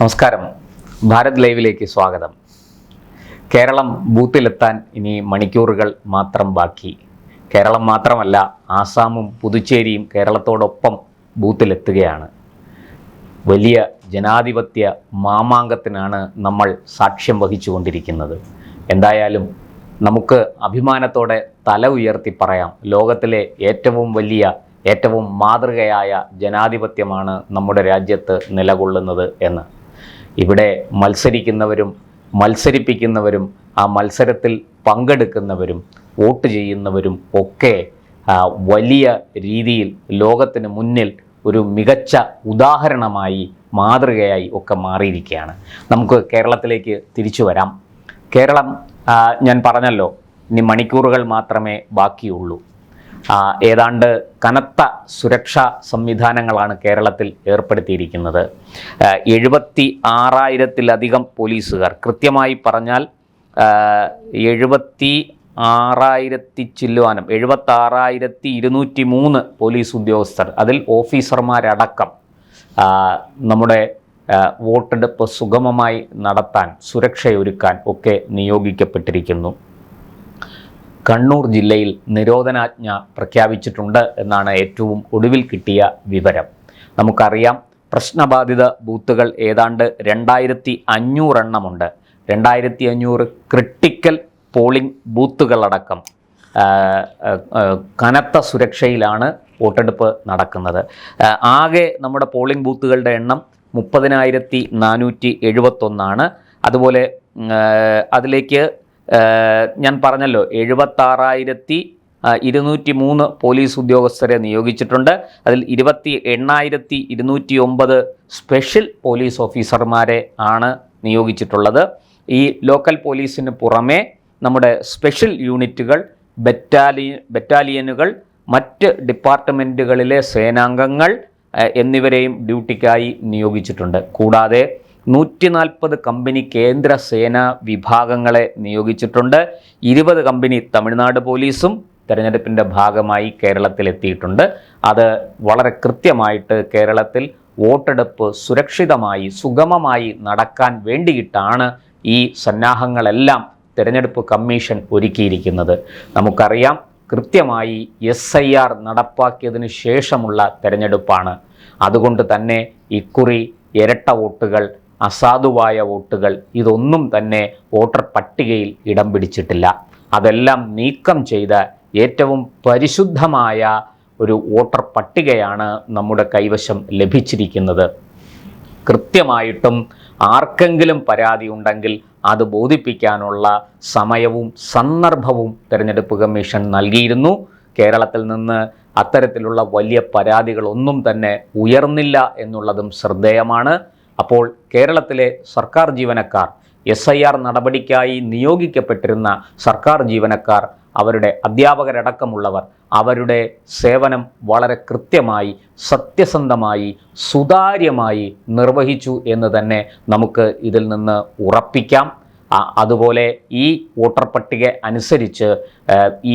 നമസ്കാരം. ഭാരത് ലൈവിലേക്ക് സ്വാഗതം. കേരളം ബൂത്തിലെത്താൻ ഇനി മണിക്കൂറുകൾ മാത്രം ബാക്കി. കേരളം മാത്രമല്ല, ആസാമും പുതുച്ചേരിയും കേരളത്തോടൊപ്പം ബൂത്തിലെത്തുകയാണ്. വലിയ ജനാധിപത്യ മാമാങ്കത്തിനാണ് നമ്മൾ സാക്ഷ്യം വഹിച്ചുകൊണ്ടിരിക്കുന്നത്. എന്തായാലും നമുക്ക് അഭിമാനത്തോടെ തല ഉയർത്തി പറയാം, ലോകത്തിലെ ഏറ്റവും വലിയ, ഏറ്റവും മാതൃകയായ ജനാധിപത്യമാണ് നമ്മുടെ രാജ്യത്ത് നിലകൊള്ളുന്നത് എന്ന്. ഇവിടെ മത്സരിക്കുന്നവരും മത്സരിപ്പിക്കുന്നവരും ആ മത്സരത്തിൽ പങ്കെടുക്കുന്നവരും വോട്ട് ചെയ്യുന്നവരും ഒക്കെ വലിയ രീതിയിൽ ലോകത്തിന് മുന്നിൽ ഒരു മികച്ച ഉദാഹരണമായി, മാതൃകയായി ഒക്കെ മാറിയിരിക്കുകയാണ്. നമുക്ക് കേരളത്തിലേക്ക് തിരിച്ചു വരാം. കേരളം, ഞാൻ പറഞ്ഞല്ലോ, ഇനി മണിക്കൂറുകൾ മാത്രമേ ബാക്കിയുള്ളൂ. ഏതാണ്ട് കനത്ത സുരക്ഷാ സംവിധാനങ്ങളാണ് കേരളത്തിൽ ഏർപ്പെടുത്തിയിരിക്കുന്നത്. 76,000-ലധികം പോലീസുകാർ, കൃത്യമായി പറഞ്ഞാൽ 76,000 ചില്ലുവാനും 76,203 പോലീസ് ഉദ്യോഗസ്ഥർ, അതിൽ ഓഫീസർമാരടക്കം നമ്മുടെ വോട്ടെടുപ്പ് സുഗമമായി നടത്താൻ, സുരക്ഷയൊരുക്കാൻ ഒക്കെ നിയോഗിക്കപ്പെട്ടിരിക്കുന്നു. കണ്ണൂർ ജില്ലയിൽ നിരോധനാജ്ഞ പ്രഖ്യാപിച്ചിട്ടുണ്ട് എന്നാണ് ഏറ്റവും ഒടുവിൽ കിട്ടിയ വിവരം. നമുക്കറിയാം, പ്രശ്നബാധിത ബൂത്തുകൾ ഏതാണ്ട് 2,500 എണ്ണമുണ്ട്. 2,500 ക്രിട്ടിക്കൽ പോളിംഗ് ബൂത്തുകളടക്കം കനത്ത സുരക്ഷയിലാണ് വോട്ടെടുപ്പ് നടക്കുന്നത്. ആകെ നമ്മുടെ പോളിംഗ് ബൂത്തുകളുടെ എണ്ണം 30,471. അതുപോലെ അതിലേക്ക് ഞാൻ പറഞ്ഞല്ലോ, 76,203 പോലീസ് ഉദ്യോഗസ്ഥരെ നിയോഗിച്ചിട്ടുണ്ട്. അതിൽ 28,209 സ്പെഷ്യൽ പോലീസ് ഓഫീസർമാരെ ആണ് നിയോഗിച്ചിട്ടുള്ളത്. ഈ ലോക്കൽ പോലീസിന് പുറമെ നമ്മുടെ സ്പെഷ്യൽ യൂണിറ്റുകൾ, ബറ്റാലിയനുകൾ, മറ്റ് ഡിപ്പാർട്ട്മെൻറ്റുകളിലെ സേനാംഗങ്ങൾ എന്നിവരെയും ഡ്യൂട്ടിക്കായി നിയോഗിച്ചിട്ടുണ്ട്. കൂടാതെ 140 കമ്പനി കേന്ദ്ര സേനാ വിഭാഗങ്ങളെ നിയോഗിച്ചിട്ടുണ്ട്. 20 കമ്പനി തമിഴ്നാട് പോലീസും തെരഞ്ഞെടുപ്പിൻ്റെ ഭാഗമായി കേരളത്തിലെത്തിയിട്ടുണ്ട്. അത് വളരെ കൃത്യമായിട്ട് കേരളത്തിൽ വോട്ടെടുപ്പ് സുരക്ഷിതമായി, സുഗമമായി നടക്കാൻ വേണ്ടിയിട്ടാണ് ഈ സന്നാഹങ്ങളെല്ലാം തെരഞ്ഞെടുപ്പ് കമ്മീഷൻ ഒരുക്കിയിരിക്കുന്നത്. നമുക്കറിയാം, കൃത്യമായി SIR നടപ്പാക്കിയതിന് ശേഷമുള്ള തെരഞ്ഞെടുപ്പാണ്. അതുകൊണ്ട് തന്നെ ഇക്കുറി ഇരട്ട വോട്ടുകൾ, അസാധുവായ വോട്ടുകൾ, ഇതൊന്നും തന്നെ വോട്ടർ പട്ടികയിൽ ഇടം പിടിച്ചിട്ടില്ല. അതെല്ലാം നീക്കം ചെയ്ത ഏറ്റവും പരിശുദ്ധമായ ഒരു വോട്ടർ പട്ടികയാണ് നമ്മുടെ കൈവശം ലഭിച്ചിരിക്കുന്നത്. കൃത്യമായിട്ടും ആർക്കെങ്കിലും പരാതി ഉണ്ടെങ്കിൽ അത് ബോധിപ്പിക്കാനുള്ള സമയവും സന്ദർഭവും തെരഞ്ഞെടുപ്പ് കമ്മീഷൻ നൽകിയിരുന്നു. കേരളത്തിൽ നിന്ന് അത്തരത്തിലുള്ള വലിയ പരാതികളൊന്നും തന്നെ ഉയർന്നില്ല എന്നുള്ളതും ശ്രദ്ധേയമാണ്. അപ്പോൾ കേരളത്തിലെ സർക്കാർ ജീവനക്കാർ, SIR നടപടിക്കായി നിയോഗിക്കപ്പെട്ടിരുന്ന സർക്കാർ ജീവനക്കാർ, അവരുടെ അധ്യാപകരടക്കമുള്ളവർ അവരുടെ സേവനം വളരെ കൃത്യമായി, സത്യസന്ധമായി, സുതാര്യമായി നിർവഹിച്ചു എന്ന് തന്നെ നമുക്ക് ഇതിൽ നിന്ന് ഉറപ്പിക്കാം. അതുപോലെ ഈ വോട്ടർ പട്ടിക അനുസരിച്ച്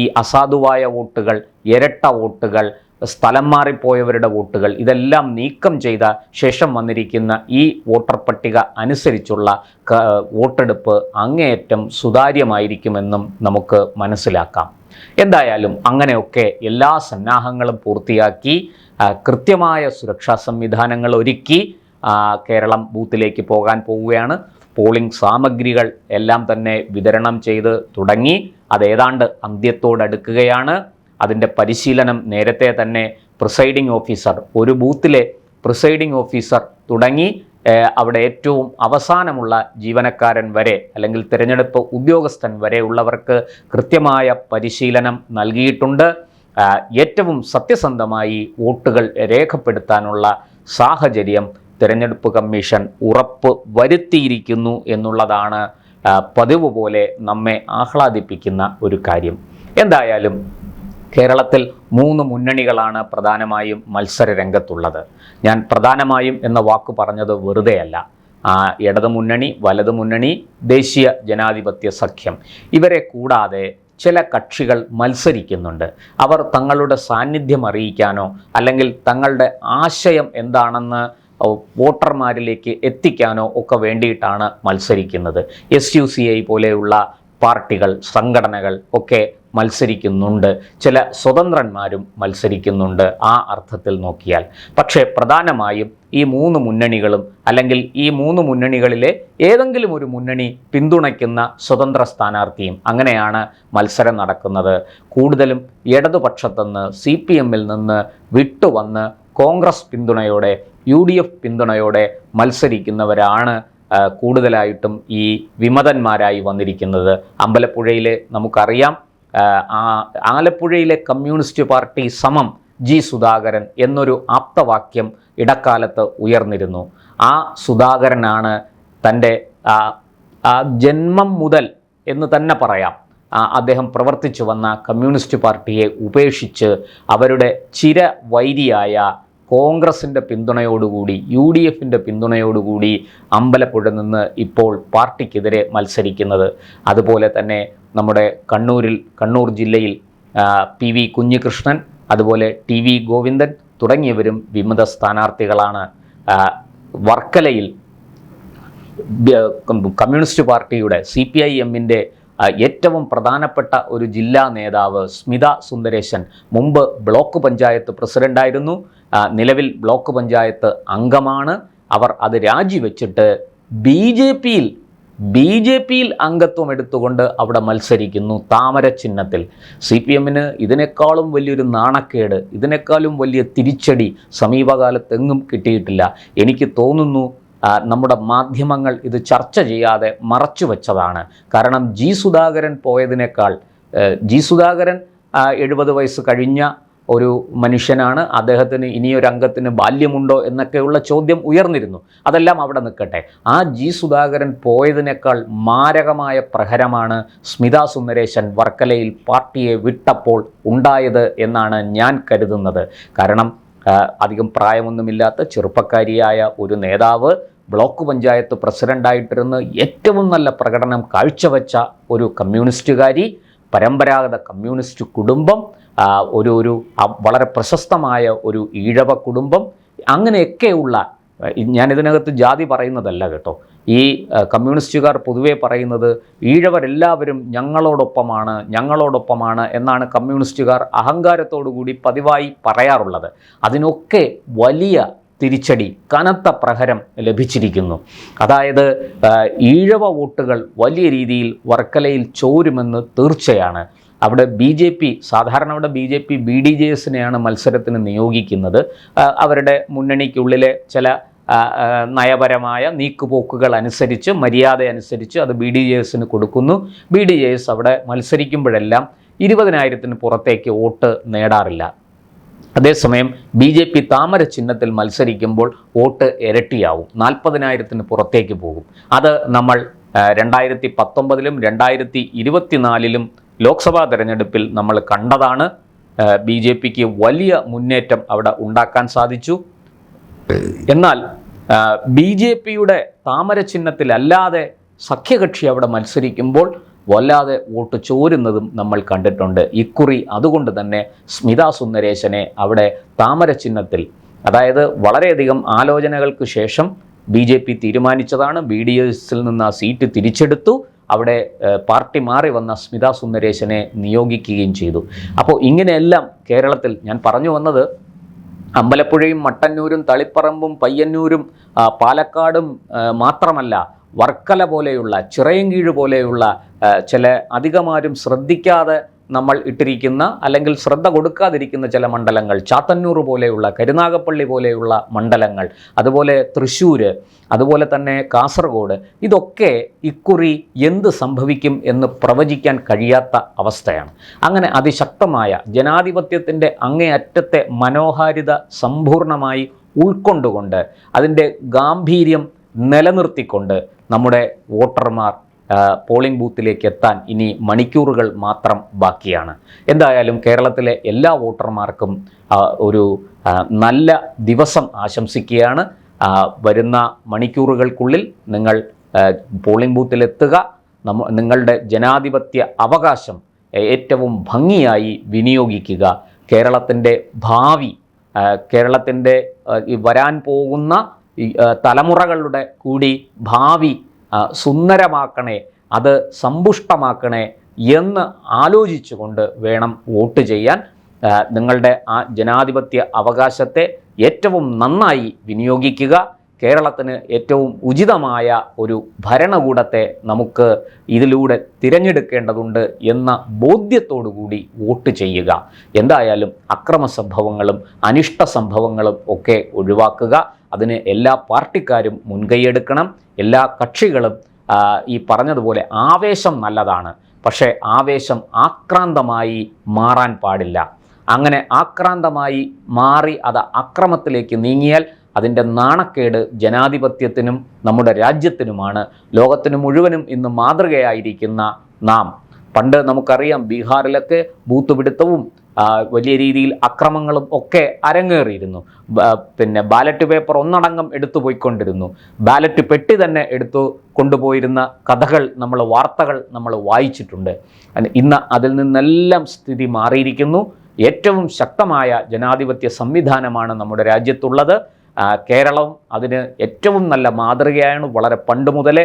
ഈ അസാധുവായ വോട്ടുകൾ, ഇരട്ട വോട്ടുകൾ, സ്ഥലം മാറിപ്പോയവരുടെ വോട്ടുകൾ, ഇതെല്ലാം നീക്കം ചെയ്ത ശേഷം വന്നിരിക്കുന്ന ഈ വോട്ടർ പട്ടിക അനുസരിച്ചുള്ള വോട്ടെടുപ്പ് അങ്ങേയറ്റം സുതാര്യമായിരിക്കുമെന്നും നമുക്ക് മനസ്സിലാക്കാം. എന്തായാലും അങ്ങനെയൊക്കെ എല്ലാ സന്നാഹങ്ങളും പൂർത്തിയാക്കി, കൃത്യമായ സുരക്ഷാ സംവിധാനങ്ങൾ ഒരുക്കി കേരളം ബൂത്തിലേക്ക് പോകാൻ പോവുകയാണ്. പോളിംഗ് സാമഗ്രികൾ എല്ലാം തന്നെ വിതരണം ചെയ്ത് തുടങ്ങി. അതേതാണ്ട് അന്ത്യത്തോടടുക്കുകയാണ്. അതിൻ്റെ പരിശീലനം നേരത്തെ തന്നെ പ്രിസൈഡിംഗ് ഓഫീസർ, ഒരു ബൂത്തിലെ പ്രിസൈഡിംഗ് ഓഫീസർ തുടങ്ങി അവിടെ ഏറ്റവും അവസാനമുള്ള ജീവനക്കാരൻ വരെ, അല്ലെങ്കിൽ തിരഞ്ഞെടുപ്പ് ഉദ്യോഗസ്ഥൻ വരെ ഉള്ളവർക്ക് കൃത്യമായ പരിശീലനം നൽകിയിട്ടുണ്ട്. ഏറ്റവും സത്യസന്ധമായി വോട്ടുകൾ രേഖപ്പെടുത്താനുള്ള സാഹചര്യം തിരഞ്ഞെടുപ്പ് കമ്മീഷൻ ഉറപ്പ് വരുത്തിയിരിക്കുന്നു എന്നുള്ളതാണ് പതിവ് പോലെ നമ്മെ ആഹ്ലാദിപ്പിക്കുന്ന ഒരു കാര്യം. എന്തായാലും കേരളത്തിൽ 3 മുന്നണികളാണ് പ്രധാനമായും മത്സര രംഗത്തുള്ളത്. ഞാൻ പ്രധാനമായും എന്ന വാക്ക് പറഞ്ഞത് വെറുതെയല്ല. ഇടതു മുന്നണി, വലതു മുന്നണി, ദേശീയ ജനാധിപത്യ സഖ്യം, ഇവരെ കൂടാതെ ചില കക്ഷികൾ മത്സരിക്കുന്നുണ്ട്. അവർ തങ്ങളുടെ സാന്നിധ്യം അറിയിക്കാനോ അല്ലെങ്കിൽ തങ്ങളുടെ ആശയം എന്താണെന്ന് വോട്ടർമാരിലേക്ക് എത്തിക്കാനോ ഒക്കെ വേണ്ടിയിട്ടാണ് മത്സരിക്കുന്നത്. SUCI പോലെയുള്ള പാർട്ടികൾ, സംഘടനകൾ ഒക്കെ മത്സരിക്കുന്നുണ്ട്. ചില സ്വതന്ത്രന്മാരും മത്സരിക്കുന്നുണ്ട് ആ അർത്ഥത്തിൽ നോക്കിയാൽ. പക്ഷേ പ്രധാനമായും ഈ 3 മുന്നണികളും, അല്ലെങ്കിൽ ഈ 3 മുന്നണികളിലെ ഏതെങ്കിലും ഒരു മുന്നണി പിന്തുണയ്ക്കുന്ന സ്വതന്ത്ര സ്ഥാനാർത്ഥിയും, അങ്ങനെയാണ് മത്സരം നടക്കുന്നത്. കൂടുതലും ഇടതുപക്ഷത്തുനിന്ന്, CPMൽ നിന്ന് വിട്ടുവന്ന് കോൺഗ്രസ് പിന്തുണയോടെ, UDF പിന്തുണയോടെ മത്സരിക്കുന്നവരാണ് കൂടുതലായിട്ടും ഈ വിമതന്മാരായി വന്നിരിക്കുന്നത്. അമ്പലപ്പുഴയിലെ നമുക്കറിയാം, ആലപ്പുഴയിലെ കമ്മ്യൂണിസ്റ്റ് പാർട്ടി സമം G. സുധാകരൻ എന്നൊരു ആപ്തവാക്യം ഇടക്കാലത്ത് ഉയർന്നിരുന്നു. ആ സുധാകരനാണ് തൻ്റെ ജന്മം മുതൽ എന്ന് തന്നെ പറയാം അദ്ദേഹം പ്രവർത്തിച്ചു വന്ന കമ്മ്യൂണിസ്റ്റ് പാർട്ടിയെ ഉപേക്ഷിച്ച് അവരുടെ ചിരവൈരിയായ കോൺഗ്രസിൻ്റെ പിന്തുണയോടുകൂടി, UDFൻ്റെ പിന്തുണയോടുകൂടി അമ്പലപ്പുഴ നിന്ന് ഇപ്പോൾ പാർട്ടിക്കെതിരെ മത്സരിക്കുന്നത്. അതുപോലെ തന്നെ നമ്മുടെ കണ്ണൂർ ജില്ലയിൽ PV കുഞ്ഞികൃഷ്ണൻ, അതുപോലെ TV ഗോവിന്ദൻ തുടങ്ങിയവരും വിമത സ്ഥാനാർത്ഥികളാണ്. വർക്കലയിൽ കമ്മ്യൂണിസ്റ്റ് പാർട്ടിയുടെ CPIMൻ്റെ ഏറ്റവും പ്രധാനപ്പെട്ട ഒരു ജില്ലാ നേതാവ് സ്മിത സുന്ദരേശൻ മുമ്പ് ബ്ലോക്ക് പഞ്ചായത്ത് പ്രസിഡൻ്റായിരുന്നു. നിലവിൽ ബ്ലോക്ക് പഞ്ചായത്ത് അംഗമാണ്. അവർ അത് രാജിവെച്ചിട്ട് BJPയിൽ അംഗത്വം എടുത്തുകൊണ്ട് അവിടെ മത്സരിക്കുന്നു താമര ചിഹ്നത്തിൽ. CPMന് ഇതിനേക്കാളും വലിയൊരു നാണക്കേട്, ഇതിനേക്കാളും വലിയ തിരിച്ചടി സമീപകാലത്തെങ്ങും കിട്ടിയിട്ടില്ല. എനിക്ക് തോന്നുന്നു നമ്മുടെ മാധ്യമങ്ങൾ ഇത് ചർച്ച ചെയ്യാതെ മറച്ചു വെച്ചതാണ്. കാരണം G. സുധാകരൻ പോയതിനേക്കാൾ, G. സുധാകരൻ 70 വയസ്സ് കഴിഞ്ഞ ഒരു മനുഷ്യനാണ്. അദ്ദേഹത്തിന് ഇനിയൊരു അംഗത്തിന് ബാല്യമുണ്ടോ എന്നൊക്കെയുള്ള ചോദ്യം ഉയർന്നിരുന്നു. അതെല്ലാം അവിടെ നിൽക്കട്ടെ. ആ G. സുധാകരൻ പോയതിനേക്കാൾ മാരകമായ പ്രഹരമാണ് സ്മിത സുന്ദരേശൻ വർക്കലയിൽ പാർട്ടിയെ വിട്ടപ്പോൾ ഉണ്ടായത് എന്നാണ് ഞാൻ കരുതുന്നത്. കാരണം അധികം പ്രായമൊന്നുമില്ലാത്ത ചെറുപ്പക്കാരിയായ ഒരു നേതാവ്, ബ്ലോക്ക് പഞ്ചായത്ത് പ്രസിഡൻ്റായിട്ടിരുന്ന് ഏറ്റവും നല്ല പ്രകടനം കാഴ്ചവെച്ച ഒരു കമ്മ്യൂണിസ്റ്റുകാരി, പരമ്പരാഗത കമ്മ്യൂണിസ്റ്റ് കുടുംബം, ഒരു വളരെ പ്രശസ്തമായ ഒരു ഈഴവ കുടുംബം, അങ്ങനെയൊക്കെയുള്ള, ഞാനിതിനകത്ത് ജാതി പറയുന്നതല്ല കേട്ടോ. ഈ കമ്മ്യൂണിസ്റ്റുകാർ പൊതുവെ പറയുന്നത് ഈഴവരെല്ലാവരും ഞങ്ങളോടൊപ്പമാണ് എന്നാണ് കമ്മ്യൂണിസ്റ്റുകാർ അഹങ്കാരത്തോടുകൂടി പതിവായി പറയാറുള്ളത്. അതിനൊക്കെ വലിയ തിരിച്ചടി, കനത്ത പ്രഹരം ലഭിച്ചിരിക്കുന്നു. അതായത് ഈഴവ വോട്ടുകൾ വലിയ രീതിയിൽ വർക്കലയിൽ ചോരുമെന്ന് തീർച്ചയാണ്. അവിടെ സാധാരണ അവിടെ BJP BDJSനെയാണ് മത്സരത്തിന് നിയോഗിക്കുന്നത്. അവരുടെ മുന്നണിക്കുള്ളിലെ ചില നയപരമായ നീക്കുപോക്കുകൾ അനുസരിച്ച്, മര്യാദ അനുസരിച്ച് അത് BDJSന് കൊടുക്കുന്നു. BDJS അവിടെ മത്സരിക്കുമ്പോഴെല്ലാം 20,000-ന് പുറത്തേക്ക് വോട്ട് നേടാറില്ല. അതേസമയം BJP താമര ചിഹ്നത്തിൽ മത്സരിക്കുമ്പോൾ വോട്ട് ഇരട്ടിയാവും, 40,000-ന് പുറത്തേക്ക് പോകും. അത് നമ്മൾ 2019-ലും 2024-ലും ലോക്സഭാ തെരഞ്ഞെടുപ്പിൽ നമ്മൾ കണ്ടതാണ്. BJPക്ക് വലിയ മുന്നേറ്റം അവിടെ ഉണ്ടാക്കാൻ സാധിച്ചു. എന്നാൽ BJPയുടെ താമര ചിഹ്നത്തിലല്ലാതെ സഖ്യകക്ഷി അവിടെ മത്സരിക്കുമ്പോൾ വല്ലാതെ വോട്ട് ചോരുന്നതും നമ്മൾ കണ്ടിട്ടുണ്ട്. ഇക്കുറി അതുകൊണ്ട് തന്നെ സ്മിത സുന്ദരേശനെ അവിടെ താമര ചിഹ്നത്തിൽ, അതായത് വളരെയധികം ആലോചനകൾക്ക് ശേഷം BJP തീരുമാനിച്ചതാണ്. BDSൽ നിന്ന് ആ സീറ്റ് തിരിച്ചെടുത്തു. അവിടെ പാർട്ടി മാറി വന്ന സ്മിത സുന്ദരേശനെ നിയോഗിക്കുകയും ചെയ്തു. അപ്പോൾ ഇങ്ങനെയെല്ലാം കേരളത്തിൽ, ഞാൻ പറഞ്ഞു വന്നത്, അമ്പലപ്പുഴയും മട്ടന്നൂരും തളിപ്പറമ്പും പയ്യന്നൂരും പാലക്കാടും മാത്രമല്ല, വർക്കല പോലെയുള്ള, ചിറയൻകീഴ് പോലെയുള്ള ചില അധികമാരും ശ്രദ്ധിക്കാതെ നമ്മൾ ഇട്ടിരിക്കുന്ന, അല്ലെങ്കിൽ ശ്രദ്ധ കൊടുക്കാതിരിക്കുന്ന ചില മണ്ഡലങ്ങൾ, ചാത്തന്നൂർ പോലെയുള്ള, കരുനാഗപ്പള്ളി പോലെയുള്ള മണ്ഡലങ്ങൾ, അതുപോലെ തൃശ്ശൂർ, അതുപോലെ തന്നെ കാസർഗോഡ്, ഇതൊക്കെ ഇക്കുറി എന്ത് സംഭവിക്കും എന്ന് പ്രവചിക്കാൻ കഴിയാത്ത അവസ്ഥയാണ്. അങ്ങനെ അതിശക്തമായ ജനാധിപത്യത്തിൻ്റെ അങ്ങേയറ്റത്തെ മനോഹാരിത സമ്പൂർണ്ണമായി ഉൾക്കൊണ്ടുകൊണ്ട്, അതിൻ്റെ ഗാംഭീര്യം നിലനിർത്തിക്കൊണ്ട് നമ്മുടെ വോട്ടർമാർ പോളിംഗ് ബൂത്തിലേക്ക് എത്താൻ ഇനി മണിക്കൂറുകൾ മാത്രം ബാക്കിയാണ്. എന്തായാലും കേരളത്തിലെ എല്ലാ വോട്ടർമാർക്കും ഒരു നല്ല ദിവസം ആശംസിക്കുകയാണ്. വരുന്ന മണിക്കൂറുകൾക്കുള്ളിൽ നിങ്ങൾ പോളിംഗ് ബൂത്തിലെത്തുക. നിങ്ങളുടെ ജനാധിപത്യ അവകാശം ഏറ്റവും ഭംഗിയായി വിനിയോഗിക്കുക. കേരളത്തിൻ്റെ ഭാവി, കേരളത്തിൻ്റെ വരാൻ പോകുന്ന തലമുറകളുടെ കൂടി ഭാവി സുന്ദരമാക്കണേ, അത് സമ്പുഷ്ടമാക്കണേ എന്ന് ആലോചിച്ചുകൊണ്ട് വേണം വോട്ട് ചെയ്യാൻ. നിങ്ങളുടെ ആ ജനാധിപത്യ അവകാശത്തെ ഏറ്റവും നന്നായി വിനിയോഗിക്കുക. കേരളത്തിന് ഏറ്റവും ഉചിതമായ ഒരു ഭരണകൂടത്തെ നമുക്ക് ഇതിലൂടെ തിരഞ്ഞെടുക്കേണ്ടതുണ്ട് എന്ന ബോധ്യത്തോടു കൂടി വോട്ട് ചെയ്യുക. എന്തായാലും അക്രമ സംഭവങ്ങളും അനിഷ്ട സംഭവങ്ങളും ഒക്കെ ഒഴിവാക്കുക. അതിന് എല്ലാ പാർട്ടിക്കാരും മുൻകൈയെടുക്കണം. എല്ലാ കക്ഷികളും ഈ പറഞ്ഞതുപോലെ ആവേശം നല്ലതാണ്, പക്ഷേ ആവേശം ആക്രാന്തമായി മാറാൻ പാടില്ല. അങ്ങനെ ആക്രാന്തമായി മാറി അത് അക്രമത്തിലേക്ക് നീങ്ങിയാൽ അതിൻ്റെ നാണക്കേട് ജനാധിപത്യത്തിനും നമ്മുടെ രാജ്യത്തിനുമാണ്. ലോകത്തിന് മുഴുവനും ഇന്ന് മാതൃകയായിരിക്കുന്ന നാം, പണ്ട് നമുക്കറിയാം ബീഹാറിലൊക്കെ ബൂത്ത് പിടുത്തവും വലിയ രീതിയിൽ അക്രമങ്ങളും ഒക്കെ അരങ്ങേറിയിരുന്നു. പിന്നെ ബാലറ്റ് പേപ്പർ ഒന്നടങ്കം എടുത്തു പോയിക്കൊണ്ടിരുന്നു. ബാലറ്റ് പെട്ടി തന്നെ എടുത്തു കൊണ്ടുപോയിരുന്ന കഥകൾ വാർത്തകൾ നമ്മൾ വായിച്ചിട്ടുണ്ട്. ഇന്ന് അതിൽ നിന്നെല്ലാം സ്ഥിതി മാറിയിരിക്കുന്നു. ഏറ്റവും ശക്തമായ ജനാധിപത്യ സംവിധാനമാണ് നമ്മുടെ രാജ്യത്തുള്ളത്. കേരളം അതിന് ഏറ്റവും നല്ല മാതൃകയാണ്. വളരെ പണ്ട് മുതലേ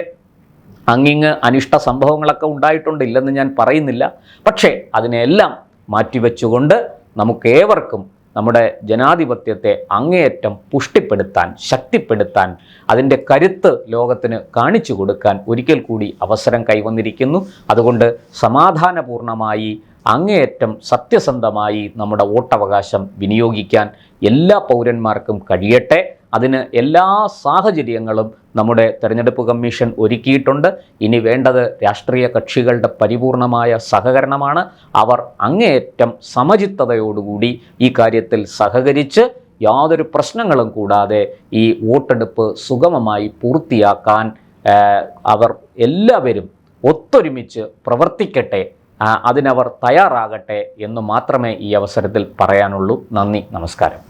അങ്ങിങ്ങ് അനിഷ്ട സംഭവങ്ങളൊക്കെ ഉണ്ടായിട്ടുണ്ട്, ഇല്ലെന്ന് ഞാൻ പറയുന്നില്ല. പക്ഷേ അതിനെല്ലാം മാറ്റിവെച്ചുകൊണ്ട് നമുക്കേവർക്കും നമ്മുടെ ജനാധിപത്യത്തെ അങ്ങേയറ്റം പുഷ്ടിപ്പെടുത്താൻ, ശക്തിപ്പെടുത്താൻ, അതിൻ്റെ കരുത്ത് ലോകത്തിന് കാണിച്ചു കൊടുക്കാൻ ഒരിക്കൽ കൂടി അവസരം കൈവന്നിരിക്കുന്നു. അതുകൊണ്ട് സമാധാനപൂർണമായി അങ്ങേയറ്റം സത്യസന്ധമായി നമ്മുടെ വോട്ടവകാശം വിനിയോഗിക്കാൻ എല്ലാ പൗരന്മാർക്കും കഴിയട്ടെ. അതിന് എല്ലാ സാഹചര്യങ്ങളും നമ്മുടെ തെരഞ്ഞെടുപ്പ് കമ്മീഷൻ ഒരുക്കിയിട്ടുണ്ട്. ഇനി വേണ്ടത് രാഷ്ട്രീയ കക്ഷികളുടെ പരിപൂർണമായ സഹകരണമാണ്. അവർ അങ്ങേയറ്റം സമചിത്തതയോടുകൂടി ഈ കാര്യത്തിൽ സഹകരിച്ച് യാതൊരു പ്രശ്നങ്ങളും കൂടാതെ ഈ വോട്ടെടുപ്പ് സുഗമമായി പൂർത്തിയാക്കാൻ അവർ എല്ലാവരും ഒത്തൊരുമിച്ച് പ്രവർത്തിക്കട്ടെ, അതിനവർ തയ്യാറാകട്ടെ എന്ന് മാത്രമേ ഈ അവസരത്തിൽ പറയാനുള്ളൂ. നന്ദി, നമസ്കാരം.